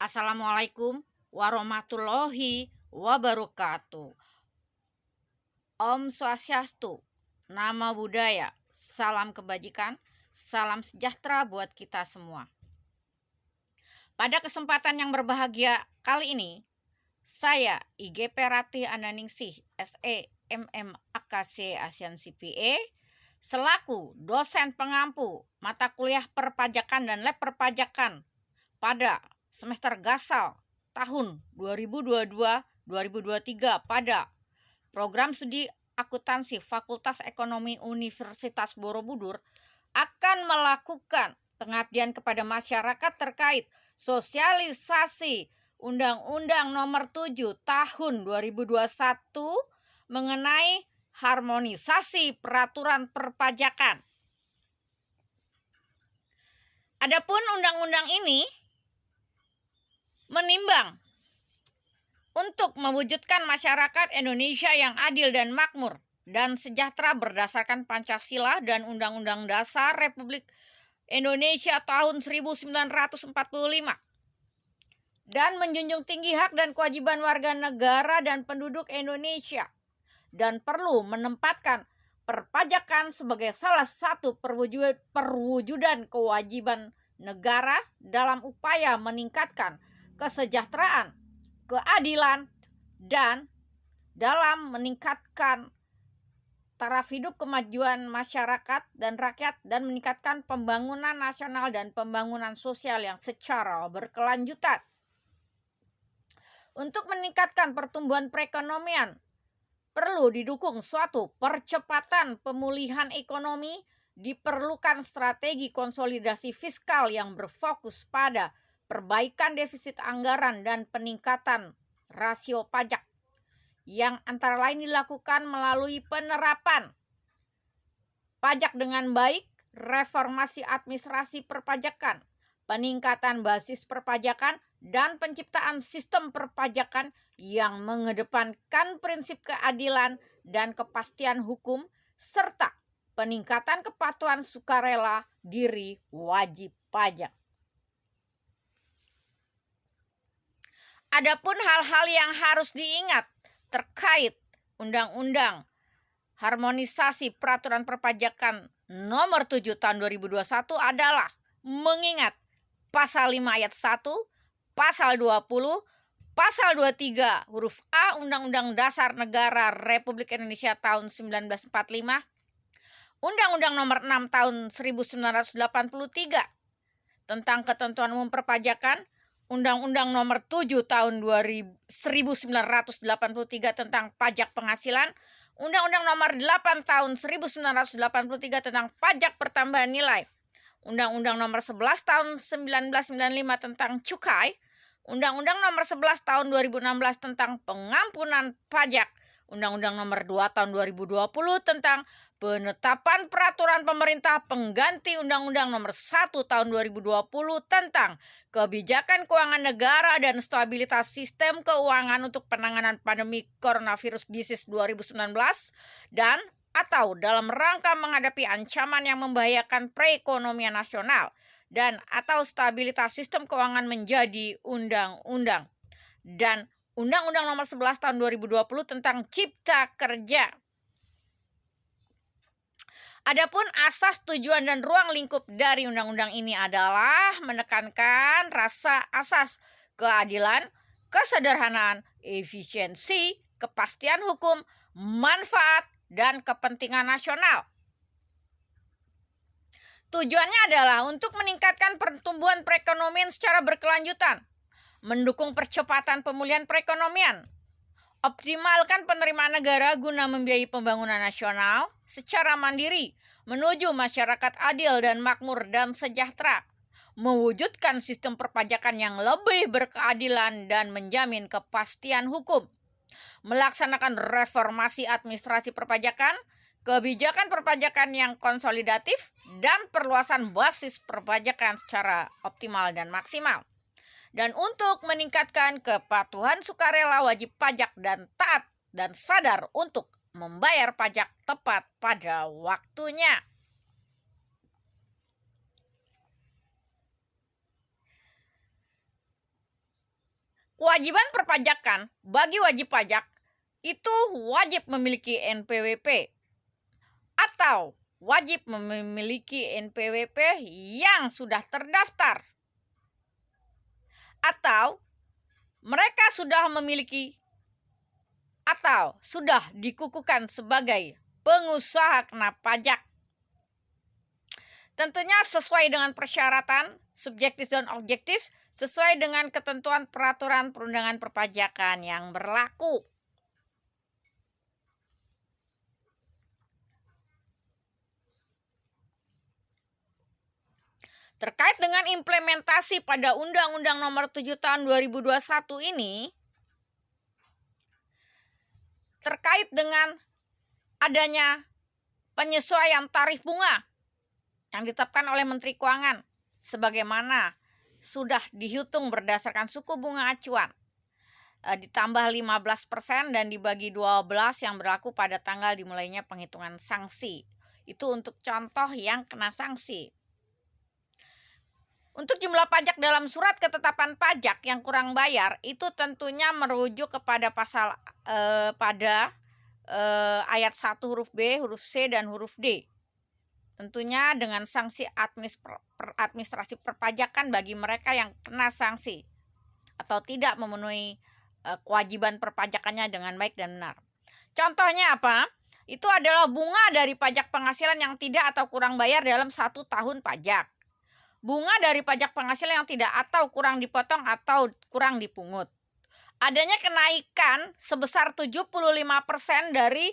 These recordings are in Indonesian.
Assalamualaikum warahmatullahi wabarakatuh. Om Swastiastu, Namo Buddhaya, salam kebajikan, salam sejahtera buat kita semua. Pada kesempatan yang berbahagia kali ini, saya IGP Ratih Andaningsih, SE MM AKC ASEAN CPA, selaku dosen pengampu mata kuliah perpajakan dan lab perpajakan pada semester gasal tahun 2022-2023 pada program studi akuntansi Fakultas Ekonomi Universitas Borobudur akan melakukan pengabdian kepada masyarakat terkait sosialisasi Undang-Undang Nomor 7 Tahun 2021 mengenai harmonisasi peraturan perpajakan. Adapun undang-undang ini menimbang untuk mewujudkan masyarakat Indonesia yang adil dan makmur dan sejahtera berdasarkan Pancasila dan Undang-Undang Dasar Republik Indonesia tahun 1945 dan menjunjung tinggi hak dan kewajiban warga negara dan penduduk Indonesia dan perlu menempatkan perpajakan sebagai salah satu perwujudan kewajiban negara dalam upaya meningkatkan kesejahteraan, keadilan, dan dalam meningkatkan taraf hidup kemajuan masyarakat dan rakyat dan meningkatkan pembangunan nasional dan pembangunan sosial yang secara berkelanjutan. Untuk meningkatkan pertumbuhan perekonomian, perlu didukung suatu percepatan pemulihan ekonomi, diperlukan strategi konsolidasi fiskal yang berfokus pada perbaikan defisit anggaran dan peningkatan rasio pajak yang antara lain dilakukan melalui penerapan pajak dengan baik, reformasi administrasi perpajakan, peningkatan basis perpajakan, dan penciptaan sistem perpajakan yang mengedepankan prinsip keadilan dan kepastian hukum serta peningkatan kepatuhan sukarela diri wajib pajak. Adapun hal-hal yang harus diingat terkait Undang-Undang Harmonisasi Peraturan Perpajakan Nomor 7 Tahun 2021 adalah mengingat Pasal 5 Ayat 1, Pasal 20, Pasal 23 huruf A Undang-Undang Dasar Negara Republik Indonesia tahun 1945, Undang-Undang Nomor 6 tahun 1983 tentang ketentuan umum perpajakan, Undang-Undang Nomor 7 tahun 1983 tentang pajak penghasilan, Undang-Undang Nomor 8 tahun 1983 tentang pajak pertambahan nilai, Undang-Undang Nomor 11 tahun 1995 tentang cukai, Undang-Undang Nomor 11 tahun 2016 tentang pengampunan pajak, Undang-Undang Nomor 2 tahun 2020 tentang penetapan peraturan pemerintah pengganti Undang-Undang Nomor 1 tahun 2020 tentang kebijakan keuangan negara dan stabilitas sistem keuangan untuk penanganan pandemi coronavirus disease 2019 dan atau dalam rangka menghadapi ancaman yang membahayakan perekonomian nasional dan atau stabilitas sistem keuangan menjadi undang-undang, dan Undang-Undang Nomor 11 tahun 2020 tentang Cipta Kerja. Adapun asas, tujuan, dan ruang lingkup dari undang-undang ini adalah menekankan rasa asas keadilan, kesederhanaan, efisiensi, kepastian hukum, manfaat, dan kepentingan nasional. Tujuannya adalah untuk meningkatkan pertumbuhan perekonomian secara berkelanjutan, mendukung percepatan pemulihan perekonomian, optimalkan penerimaan negara guna membiayai pembangunan nasional secara mandiri menuju masyarakat adil dan makmur dan sejahtera, mewujudkan sistem perpajakan yang lebih berkeadilan dan menjamin kepastian hukum, melaksanakan reformasi administrasi perpajakan, kebijakan perpajakan yang konsolidatif, dan perluasan basis perpajakan secara optimal dan maksimal. Dan untuk meningkatkan kepatuhan sukarela wajib pajak dan taat dan sadar untuk membayar pajak tepat pada waktunya. Kewajiban perpajakan bagi wajib pajak itu wajib memiliki NPWP atau wajib memiliki NPWP yang sudah terdaftar, atau mereka sudah memiliki atau sudah dikukuhkan sebagai pengusaha kena pajak. Tentunya sesuai dengan persyaratan subjektif dan objektif, sesuai dengan ketentuan peraturan perundangan perpajakan yang berlaku. Terkait dengan implementasi pada Undang-Undang Nomor 7 Tahun 2021 ini, terkait dengan adanya penyesuaian tarif bunga yang ditetapkan oleh Menteri Keuangan, sebagaimana sudah dihitung berdasarkan suku bunga acuan, ditambah 15% dan dibagi 12 yang berlaku pada tanggal dimulainya penghitungan sanksi. Itu untuk contoh yang kena sanksi. Untuk jumlah pajak dalam surat ketetapan pajak yang kurang bayar itu tentunya merujuk kepada pasal ayat 1 huruf B, huruf C, dan huruf D. Tentunya dengan sanksi administrasi perpajakan bagi mereka yang kena sanksi atau tidak memenuhi kewajiban perpajakannya dengan baik dan benar. Contohnya apa? Itu adalah bunga dari pajak penghasilan yang tidak atau kurang bayar dalam 1 tahun pajak. Bunga dari pajak penghasilan yang tidak atau kurang dipotong atau kurang dipungut. Adanya kenaikan sebesar 75% dari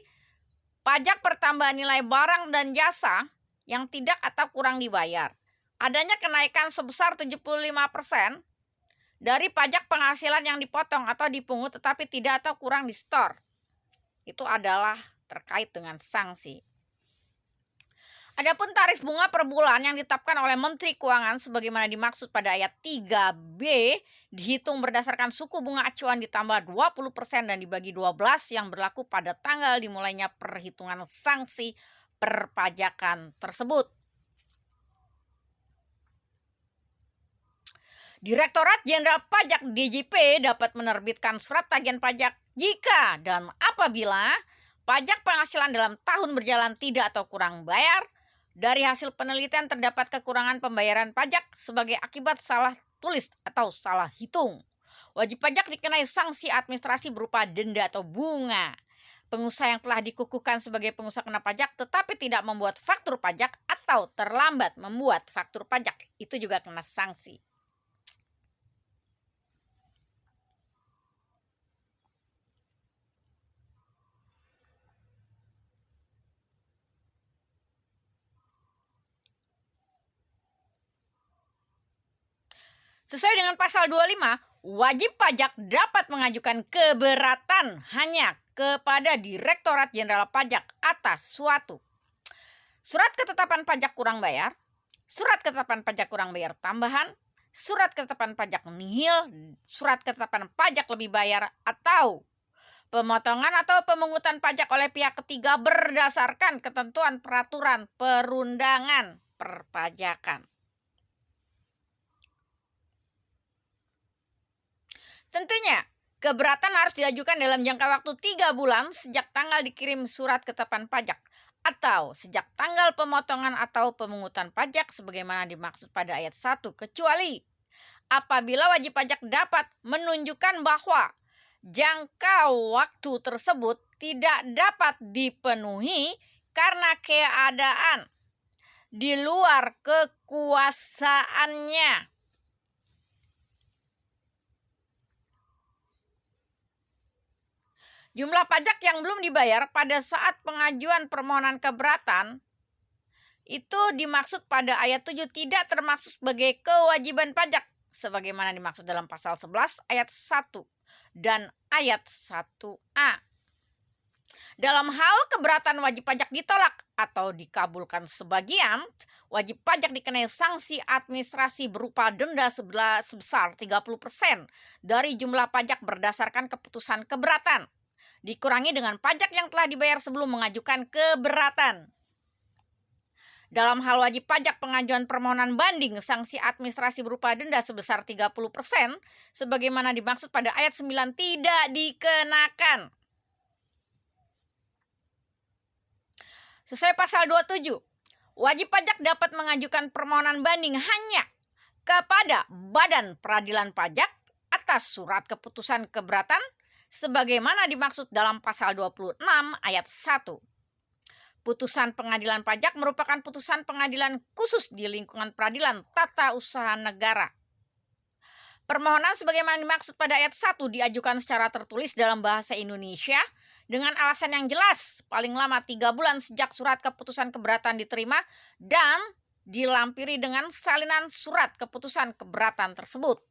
pajak pertambahan nilai barang dan jasa yang tidak atau kurang dibayar. Adanya kenaikan sebesar 75% dari pajak penghasilan yang dipotong atau dipungut tetapi tidak atau kurang di-store. Itu adalah terkait dengan sanksi. Adapun tarif bunga per bulan yang ditetapkan oleh Menteri Keuangan sebagaimana dimaksud pada ayat 3B dihitung berdasarkan suku bunga acuan ditambah 20% dan dibagi 12 yang berlaku pada tanggal dimulainya perhitungan sanksi perpajakan tersebut. Direktorat Jenderal Pajak DJP dapat menerbitkan surat tagihan pajak jika dan apabila pajak penghasilan dalam tahun berjalan tidak atau kurang bayar. Dari hasil penelitian terdapat kekurangan pembayaran pajak sebagai akibat salah tulis atau salah hitung. Wajib pajak dikenai sanksi administrasi berupa denda atau bunga. Pengusaha yang telah dikukuhkan sebagai pengusaha kena pajak tetapi tidak membuat faktur pajak atau terlambat membuat faktur pajak itu juga kena sanksi. Sesuai dengan pasal 25, wajib pajak dapat mengajukan keberatan hanya kepada Direktorat Jenderal Pajak atas suatu surat ketetapan pajak kurang bayar, surat ketetapan pajak kurang bayar tambahan, surat ketetapan pajak nihil, surat ketetapan pajak lebih bayar, atau pemotongan atau pemungutan pajak oleh pihak ketiga berdasarkan ketentuan peraturan perundangan perpajakan. Tentunya, keberatan harus diajukan dalam jangka waktu 3 bulan sejak tanggal dikirim surat ketetapan pajak atau sejak tanggal pemotongan atau pemungutan pajak sebagaimana dimaksud pada ayat 1 kecuali apabila wajib pajak dapat menunjukkan bahwa jangka waktu tersebut tidak dapat dipenuhi karena keadaan di luar kekuasaannya. Jumlah pajak yang belum dibayar pada saat pengajuan permohonan keberatan itu dimaksud pada ayat 7 tidak termasuk sebagai kewajiban pajak sebagaimana dimaksud dalam pasal 11 ayat 1 dan ayat 1A. Dalam hal keberatan wajib pajak ditolak atau dikabulkan sebagian, wajib pajak dikenai sanksi administrasi berupa denda sebesar 30% dari jumlah pajak berdasarkan keputusan keberatan, dikurangi dengan pajak yang telah dibayar sebelum mengajukan keberatan. Dalam hal wajib pajak pengajuan permohonan banding, sanksi administrasi berupa denda sebesar 30% sebagaimana dimaksud pada ayat 9 tidak dikenakan. Sesuai pasal 27, wajib pajak dapat mengajukan permohonan banding hanya kepada Badan Peradilan Pajak atas surat keputusan keberatan sebagaimana dimaksud dalam pasal 26 ayat 1. Putusan pengadilan pajak merupakan putusan pengadilan khusus di lingkungan peradilan tata usaha negara. Permohonan sebagaimana dimaksud pada ayat 1 diajukan secara tertulis dalam bahasa Indonesia dengan alasan yang jelas paling lama 3 bulan sejak surat keputusan keberatan diterima dan dilampiri dengan salinan surat keputusan keberatan tersebut.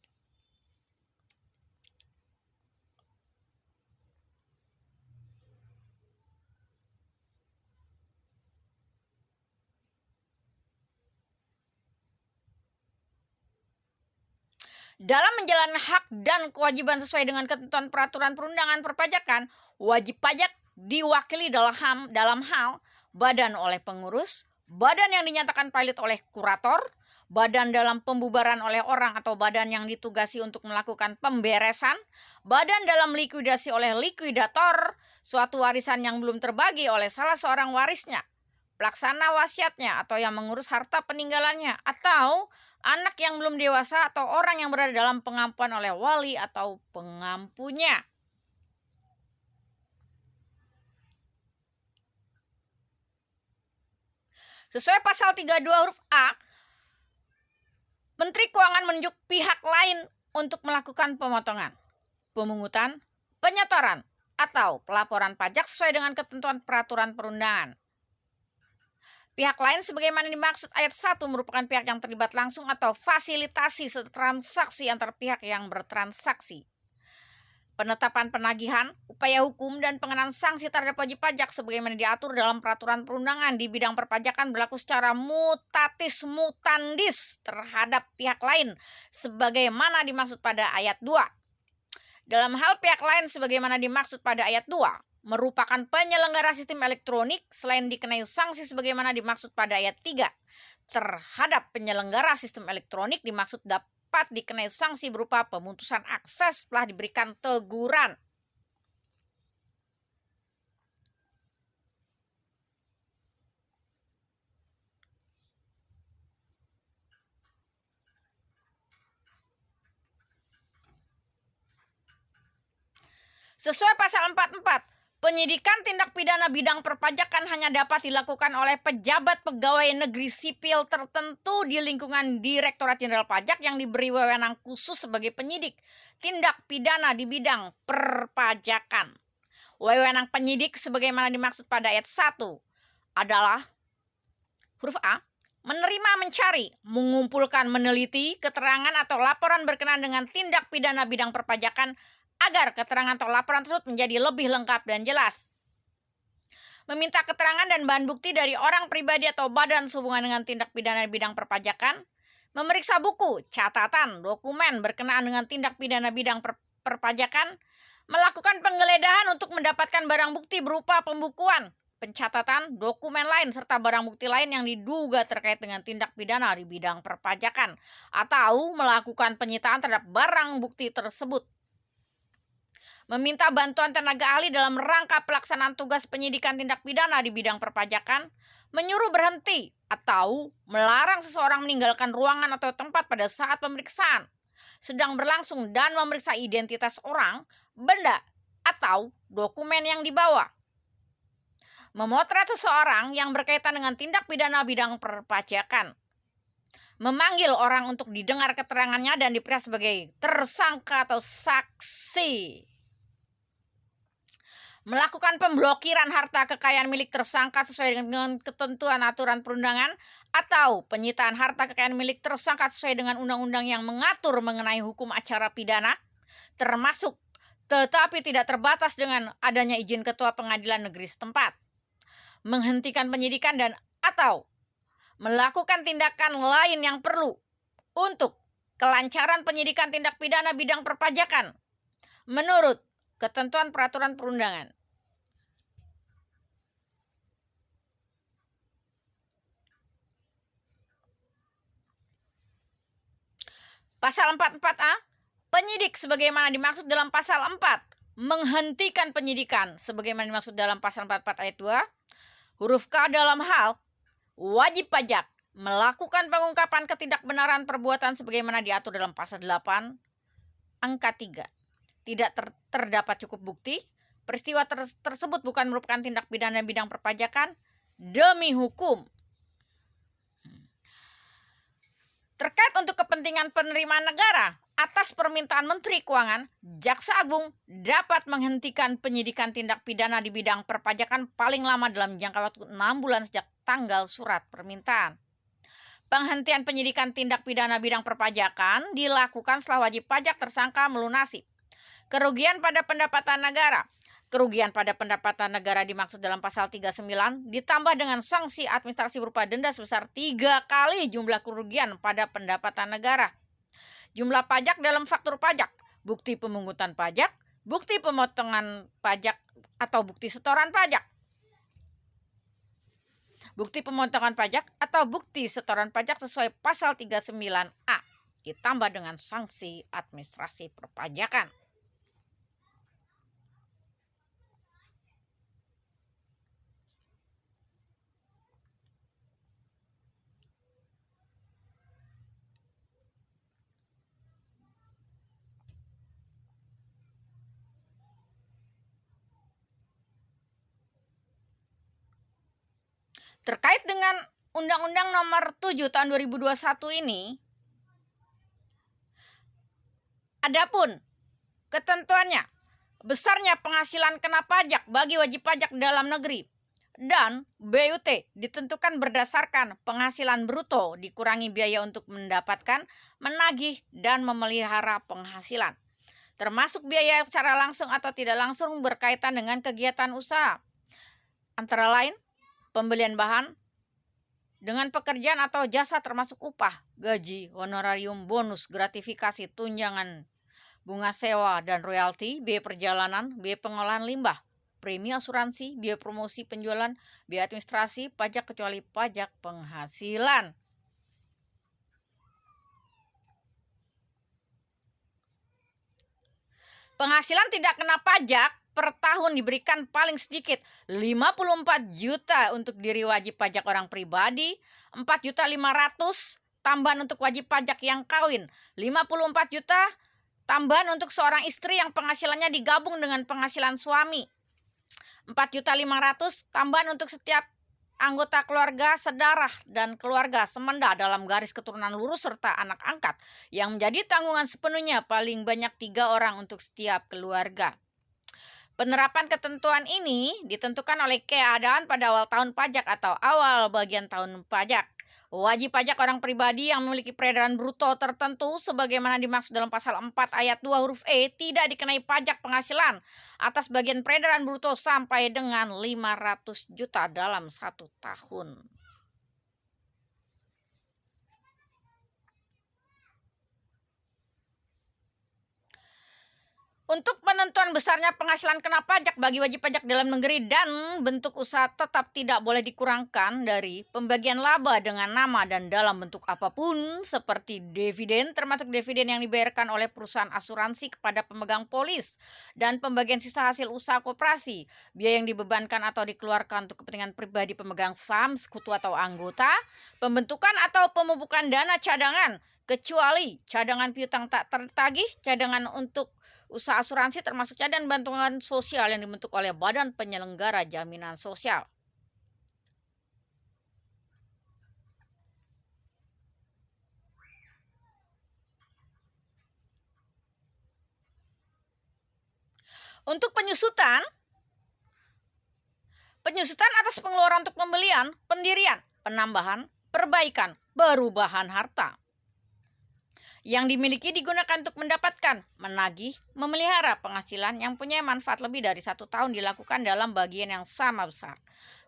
Dalam menjalankan hak dan kewajiban sesuai dengan ketentuan peraturan perundangan perpajakan, wajib pajak diwakili dalam hal badan oleh pengurus, badan yang dinyatakan valid oleh kurator, badan dalam pembubaran oleh orang atau badan yang ditugasi untuk melakukan pemberesan, badan dalam likuidasi oleh likuidator, suatu warisan yang belum terbagi oleh salah seorang warisnya, pelaksana wasiatnya atau yang mengurus harta peninggalannya, atau anak yang belum dewasa atau orang yang berada dalam pengampuan oleh wali atau pengampunya. Sesuai pasal 32 huruf A, Menteri Keuangan menunjuk pihak lain untuk melakukan pemotongan, pemungutan, penyetoran, atau pelaporan pajak sesuai dengan ketentuan peraturan perundangan. Pihak lain sebagaimana dimaksud ayat 1 merupakan pihak yang terlibat langsung atau fasilitasi transaksi antar pihak yang bertransaksi. Penetapan penagihan, upaya hukum, dan pengenaan sanksi terhadap wajib pajak sebagaimana diatur dalam peraturan perundangan di bidang perpajakan berlaku secara mutatis mutandis terhadap pihak lain sebagaimana dimaksud pada ayat 2. Dalam hal pihak lain sebagaimana dimaksud pada ayat 2, merupakan penyelenggara sistem elektronik selain dikenai sanksi sebagaimana dimaksud pada ayat 3. Terhadap penyelenggara sistem elektronik dimaksud dapat dikenai sanksi berupa pemutusan akses setelah diberikan teguran. Sesuai pasal 44, penyidikan tindak pidana bidang perpajakan hanya dapat dilakukan oleh pejabat pegawai negeri sipil tertentu di lingkungan Direktorat Jenderal Pajak yang diberi wewenang khusus sebagai penyidik tindak pidana di bidang perpajakan. Wewenang penyidik sebagaimana dimaksud pada ayat 1 adalah huruf A, menerima, mencari, mengumpulkan, meneliti keterangan atau laporan berkenaan dengan tindak pidana bidang perpajakan agar keterangan atau laporan tersebut menjadi lebih lengkap dan jelas. Meminta keterangan dan bahan bukti dari orang pribadi atau badan sehubungan dengan tindak pidana bidang perpajakan. Memeriksa buku, catatan, dokumen berkenaan dengan tindak pidana bidang perpajakan. Melakukan penggeledahan untuk mendapatkan barang bukti berupa pembukuan, pencatatan, dokumen lain, serta barang bukti lain yang diduga terkait dengan tindak pidana di bidang perpajakan. Atau melakukan penyitaan terhadap barang bukti tersebut. Meminta bantuan tenaga ahli dalam rangka pelaksanaan tugas penyidikan tindak pidana di bidang perpajakan, menyuruh berhenti atau melarang seseorang meninggalkan ruangan atau tempat pada saat pemeriksaan sedang berlangsung dan memeriksa identitas orang, benda, atau dokumen yang dibawa. Memotret seseorang yang berkaitan dengan tindak pidana bidang perpajakan. Memanggil orang untuk didengar keterangannya dan diperiksa sebagai tersangka atau saksi. Melakukan pemblokiran harta kekayaan milik tersangka sesuai dengan ketentuan aturan perundangan atau penyitaan harta kekayaan milik tersangka sesuai dengan undang-undang yang mengatur mengenai hukum acara pidana, termasuk tetapi tidak terbatas dengan adanya izin ketua pengadilan negeri setempat. Menghentikan penyidikan dan atau melakukan tindakan lain yang perlu untuk kelancaran penyidikan tindak pidana bidang perpajakan menurut ketentuan peraturan perundangan. Pasal 44A, penyidik sebagaimana dimaksud dalam pasal 4 menghentikan penyidikan sebagaimana dimaksud dalam pasal 44 ayat 2. Huruf K dalam hal wajib pajak melakukan pengungkapan ketidakbenaran perbuatan sebagaimana diatur dalam pasal 8 angka 3. Tidak terdapat cukup bukti, peristiwa tersebut bukan merupakan tindak pidana bidang perpajakan demi hukum. Terkait untuk kepentingan penerimaan negara, atas permintaan Menteri Keuangan, Jaksa Agung dapat menghentikan penyidikan tindak pidana di bidang perpajakan paling lama dalam jangka waktu 6 bulan sejak tanggal surat permintaan. Penghentian penyidikan tindak pidana bidang perpajakan dilakukan setelah wajib pajak tersangka melunasi kerugian pada pendapatan negara. Kerugian pada pendapatan negara dimaksud dalam pasal 39 ditambah dengan sanksi administrasi berupa denda sebesar 3 kali jumlah kerugian pada pendapatan negara. Jumlah pajak dalam faktur pajak, bukti pemungutan pajak, bukti pemotongan pajak atau bukti setoran pajak. Bukti pemotongan pajak atau bukti setoran pajak sesuai pasal 39A ditambah dengan sanksi administrasi perpajakan. Terkait dengan Undang-Undang Nomor 7 Tahun 2021 ini, adapun ketentuannya, besarnya penghasilan kena pajak bagi wajib pajak dalam negeri dan BUT ditentukan berdasarkan penghasilan bruto dikurangi biaya untuk mendapatkan, menagih, dan memelihara penghasilan, termasuk biaya secara langsung atau tidak langsung berkaitan dengan kegiatan usaha, antara lain pembelian bahan dengan pekerjaan atau jasa termasuk upah, gaji, honorarium, bonus, gratifikasi, tunjangan, bunga sewa dan royalti, biaya perjalanan, biaya pengolahan limbah, premi asuransi, biaya promosi penjualan, biaya administrasi, pajak kecuali pajak penghasilan. Penghasilan tidak kena pajak per tahun diberikan paling sedikit 54 juta untuk diri wajib pajak orang pribadi, 4.500.000 tambahan untuk wajib pajak yang kawin, 54 juta tambahan untuk seorang istri yang penghasilannya digabung dengan penghasilan suami, 4.500.000 tambahan untuk setiap anggota keluarga sedarah dan keluarga semenda dalam garis keturunan lurus serta anak angkat yang menjadi tanggungan sepenuhnya paling banyak 3 orang untuk setiap keluarga. Penerapan ketentuan ini ditentukan oleh keadaan pada awal tahun pajak atau awal bagian tahun pajak. Wajib pajak orang pribadi yang memiliki peredaran bruto tertentu sebagaimana dimaksud dalam pasal 4 ayat 2 huruf E tidak dikenai pajak penghasilan atas bagian peredaran bruto sampai dengan 500 juta dalam 1 tahun. Untuk penentuan besarnya penghasilan kena pajak bagi wajib pajak dalam negeri dan bentuk usaha tetap tidak boleh dikurangkan dari pembagian laba dengan nama dan dalam bentuk apapun seperti dividen, termasuk dividen yang dibayarkan oleh perusahaan asuransi kepada pemegang polis, dan pembagian sisa hasil usaha koperasi, biaya yang dibebankan atau dikeluarkan untuk kepentingan pribadi pemegang saham, sekutu atau anggota, pembentukan atau pemupukan dana cadangan, kecuali cadangan piutang tak tertagih, cadangan untuk usaha asuransi termasuk cadangan bantuan sosial yang dibentuk oleh Badan Penyelenggara Jaminan Sosial. Untuk penyusutan atas pengeluaran untuk pembelian, pendirian, penambahan, perbaikan, perubahan harta yang dimiliki digunakan untuk mendapatkan, menagih, memelihara penghasilan yang punya manfaat lebih dari 1 tahun dilakukan dalam bagian yang sama besar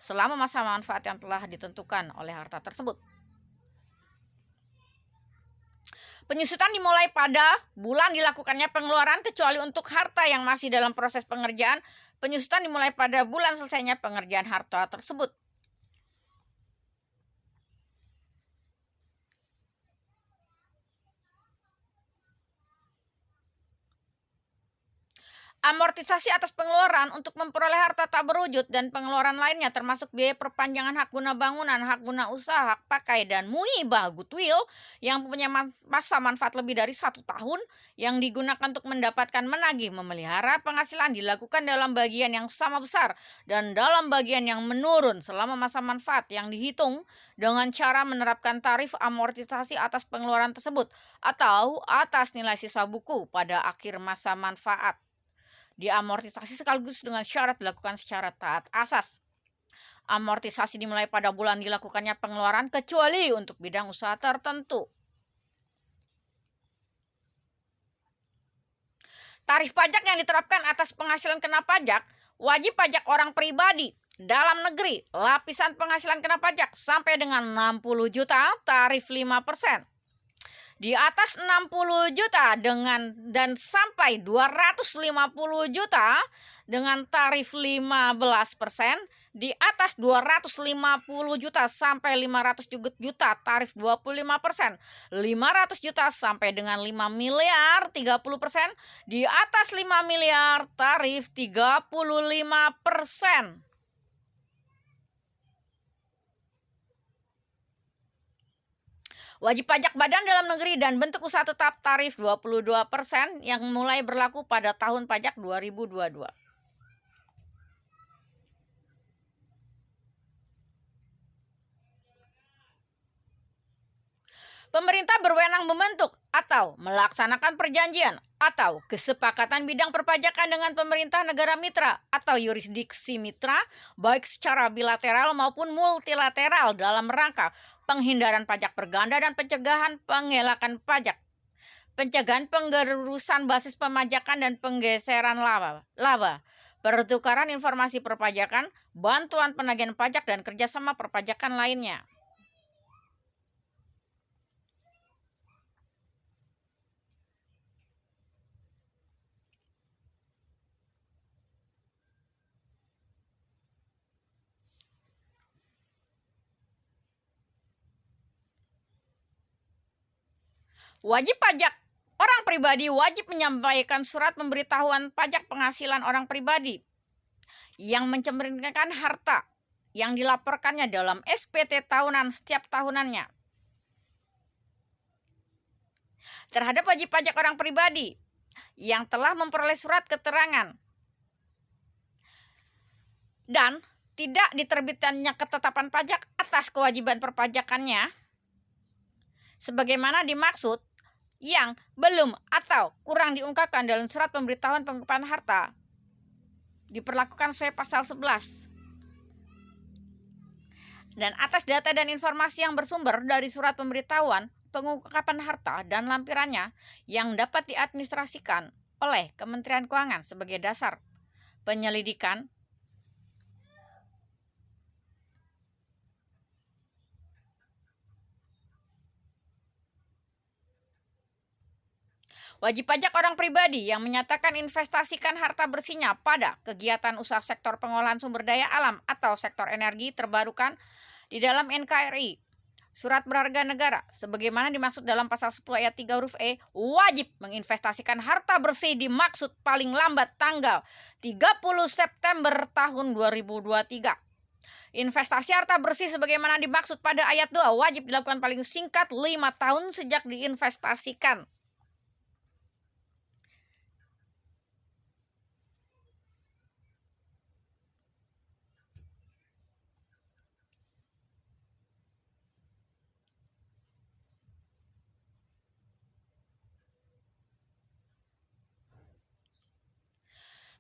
selama masa manfaat yang telah ditentukan oleh harta tersebut. Penyusutan dimulai pada bulan dilakukannya pengeluaran kecuali untuk harta yang masih dalam proses pengerjaan. Penyusutan dimulai pada bulan selesainya pengerjaan harta tersebut. Amortisasi atas pengeluaran untuk memperoleh harta tak berwujud dan pengeluaran lainnya termasuk biaya perpanjangan hak guna bangunan, hak guna usaha, hak pakai, dan muhibah goodwill yang punya masa manfaat lebih dari 1 tahun yang digunakan untuk mendapatkan menagih memelihara penghasilan dilakukan dalam bagian yang sama besar dan dalam bagian yang menurun selama masa manfaat yang dihitung dengan cara menerapkan tarif amortisasi atas pengeluaran tersebut atau atas nilai sisa buku pada akhir masa manfaat. Diamortisasi sekaligus dengan syarat dilakukan secara taat asas. Amortisasi dimulai pada bulan dilakukannya pengeluaran kecuali untuk bidang usaha tertentu. Tarif pajak yang diterapkan atas penghasilan kena pajak, wajib pajak orang pribadi dalam negeri, lapisan penghasilan kena pajak sampai dengan 60 juta, tarif 5%. Di atas 60 juta dan sampai 250 juta dengan tarif 15%, di atas 250 juta sampai 500 juta tarif 25%, 500 juta sampai dengan 5 miliar 30%, di atas 5 miliar tarif 35%. Wajib pajak badan dalam negeri dan bentuk usaha tetap tarif 22% yang mulai berlaku pada tahun pajak 2022. Pemerintah berwenang membentuk atau melaksanakan perjanjian atau kesepakatan bidang perpajakan dengan pemerintah negara mitra atau yurisdiksi mitra baik secara bilateral maupun multilateral dalam rangka penghindaran pajak berganda dan pencegahan pengelakan pajak, pencegahan penggerusan basis pemajakan dan penggeseran laba, pertukaran informasi perpajakan, bantuan penagihan pajak dan kerjasama perpajakan lainnya. Wajib pajak orang pribadi wajib menyampaikan surat pemberitahuan pajak penghasilan orang pribadi yang mencerminkan harta yang dilaporkannya dalam SPT tahunan setiap tahunannya. Terhadap wajib pajak orang pribadi yang telah memperoleh surat keterangan dan tidak diterbitkannya ketetapan pajak atas kewajiban perpajakannya sebagaimana dimaksud yang belum atau kurang diungkapkan dalam surat pemberitahuan pengungkapan harta diperlakukan sesuai pasal 11. Dan atas data dan informasi yang bersumber dari surat pemberitahuan pengungkapan harta dan lampirannya yang dapat diadministrasikan oleh Kementerian Keuangan sebagai dasar penyelidikan, wajib pajak orang pribadi yang menyatakan investasikan harta bersihnya pada kegiatan usaha sektor pengolahan sumber daya alam atau sektor energi terbarukan di dalam NKRI, surat berharga negara, sebagaimana dimaksud dalam pasal 10 ayat 3 huruf E, wajib menginvestasikan harta bersih dimaksud paling lambat tanggal 30 September tahun 2023. Investasi harta bersih sebagaimana dimaksud pada ayat 2 wajib dilakukan paling singkat 5 tahun sejak diinvestasikan.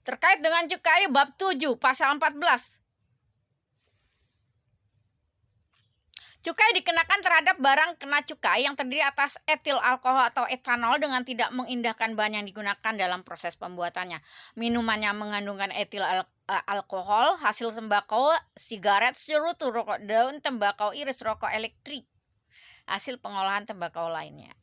Terkait dengan cukai bab 7 pasal 14. Cukai dikenakan terhadap barang kena cukai yang terdiri atas etil alkohol atau etanol dengan tidak mengindahkan bahan yang digunakan dalam proses pembuatannya. Minumannya mengandungkan etil alkohol, hasil tembakau, sigaret, cerutu, rokok daun, tembakau iris, rokok elektrik, hasil pengolahan tembakau lainnya.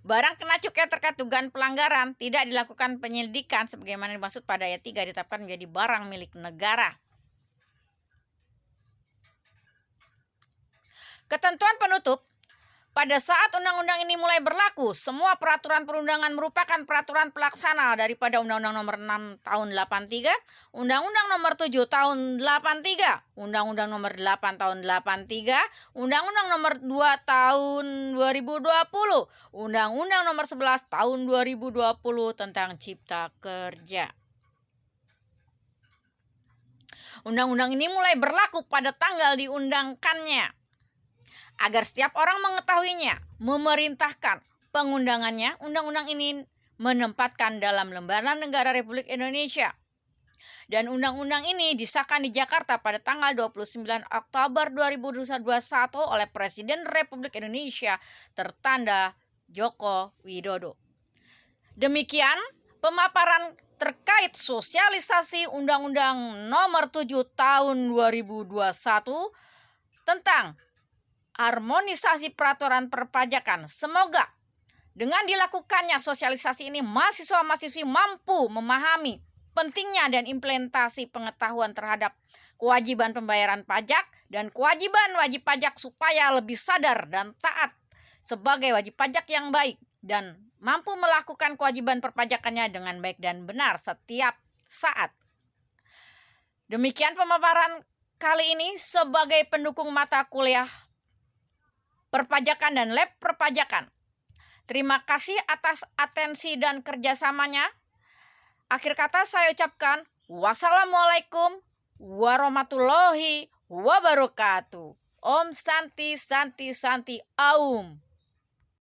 Barang kena cukai terkait dugaan pelanggaran tidak dilakukan penyelidikan sebagaimana dimaksud pada ayat 3 ditetapkan menjadi barang milik negara. Ketentuan penutup. Pada saat undang-undang ini mulai berlaku, semua peraturan perundangan merupakan peraturan pelaksana daripada Undang-Undang Nomor 6 Tahun 83, Undang-Undang Nomor 7 Tahun 83, Undang-Undang Nomor 8 Tahun 83, Undang-Undang Nomor 2 Tahun 2020, Undang-Undang Nomor 11 Tahun 2020 tentang Cipta Kerja. Undang-undang ini mulai berlaku pada tanggal diundangkannya. Agar setiap orang mengetahuinya, memerintahkan pengundangannya, undang-undang ini menempatkan dalam Lembaran Negara Republik Indonesia. Dan undang-undang ini disahkan di Jakarta pada tanggal 29 Oktober 2021 oleh Presiden Republik Indonesia tertanda Joko Widodo. Demikian pemaparan terkait sosialisasi Undang-Undang Nomor 7 Tahun 2021 tentang harmonisasi peraturan perpajakan. Semoga dengan dilakukannya sosialisasi ini mahasiswa-mahasiswi mampu memahami pentingnya dan implementasi pengetahuan terhadap kewajiban pembayaran pajak dan kewajiban wajib pajak supaya lebih sadar dan taat sebagai wajib pajak yang baik dan mampu melakukan kewajiban perpajakannya dengan baik dan benar setiap saat. Demikian pemaparan kali ini sebagai pendukung mata kuliah perpajakan dan lab perpajakan. Terima kasih atas atensi dan kerjasamanya. Akhir kata saya ucapkan wassalamualaikum warahmatullahi wabarakatuh. Om Santi Santi Santi Aum.